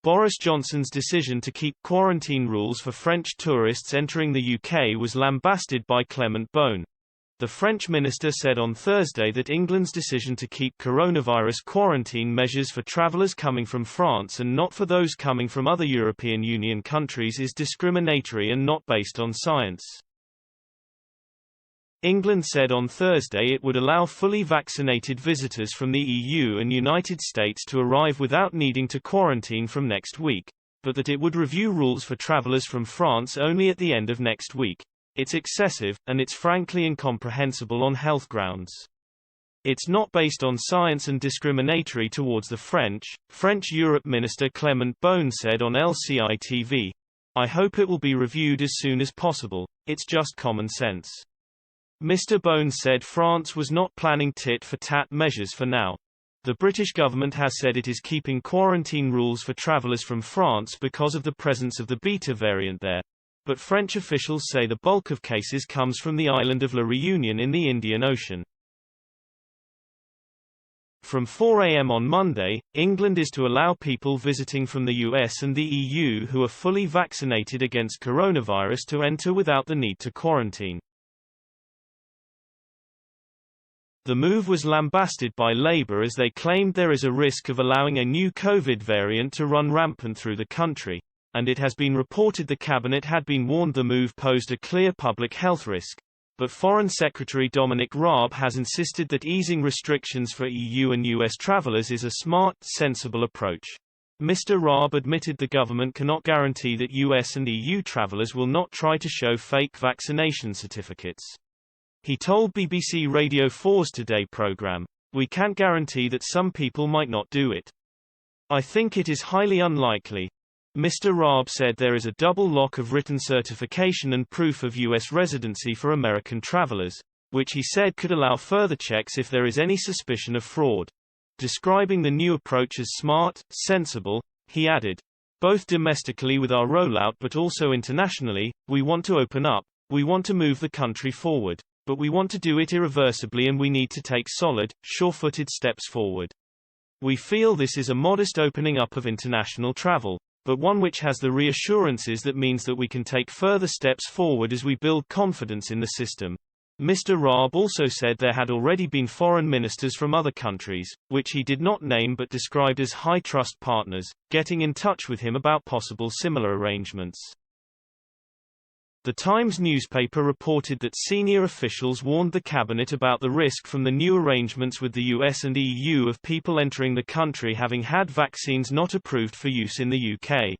Boris Johnson's decision to keep quarantine rules for French tourists entering the UK was lambasted by Clement Beaune. The French minister said on Thursday that England's decision to keep coronavirus quarantine measures for travellers coming from France and not for those coming from other European Union countries is discriminatory and not based on science. England said on Thursday it would allow fully vaccinated visitors from the EU and United States to arrive without needing to quarantine from next week, but that it would review rules for travellers from France only at the end of next week. It's excessive, and it's frankly incomprehensible on health grounds. It's not based on science and discriminatory towards the French Europe Minister Clement Beaune said on LCI TV. I hope it will be reviewed as soon as possible. It's just common sense. Mr. Beaune said France was not planning tit-for-tat measures for now. The British government has said it is keeping quarantine rules for travellers from France because of the presence of the Beta variant there. But French officials say the bulk of cases comes from the island of La Réunion in the Indian Ocean. From 4 a.m. on Monday, England is to allow people visiting from the US and the EU who are fully vaccinated against coronavirus to enter without the need to quarantine. The move was lambasted by Labour as they claimed there is a risk of allowing a new COVID variant to run rampant through the country, and it has been reported the cabinet had been warned the move posed a clear public health risk. But Foreign Secretary Dominic Raab has insisted that easing restrictions for EU and US travellers is a smart, sensible approach. Mr. Raab admitted the government cannot guarantee that US and EU travellers will not try to show fake vaccination certificates. He told BBC Radio 4's Today programme, "We can't guarantee that some people might not do it. I think it is highly unlikely." Mr. Raab said there is a double lock of written certification and proof of U.S. residency for American travelers, which he said could allow further checks if there is any suspicion of fraud. Describing the new approach as smart, sensible, he added, "Both domestically with our rollout but also internationally, we want to open up, we want to move the country forward, but we want to do it irreversibly and we need to take solid, sure-footed steps forward. We feel this is a modest opening up of international travel, but one which has the reassurances that means that we can take further steps forward as we build confidence in the system." Mr. Raab also said there had already been foreign ministers from other countries, which he did not name but described as high-trust partners, getting in touch with him about possible similar arrangements. The Times newspaper reported that senior officials warned the cabinet about the risk from the new arrangements with the US and EU of people entering the country having had vaccines not approved for use in the UK.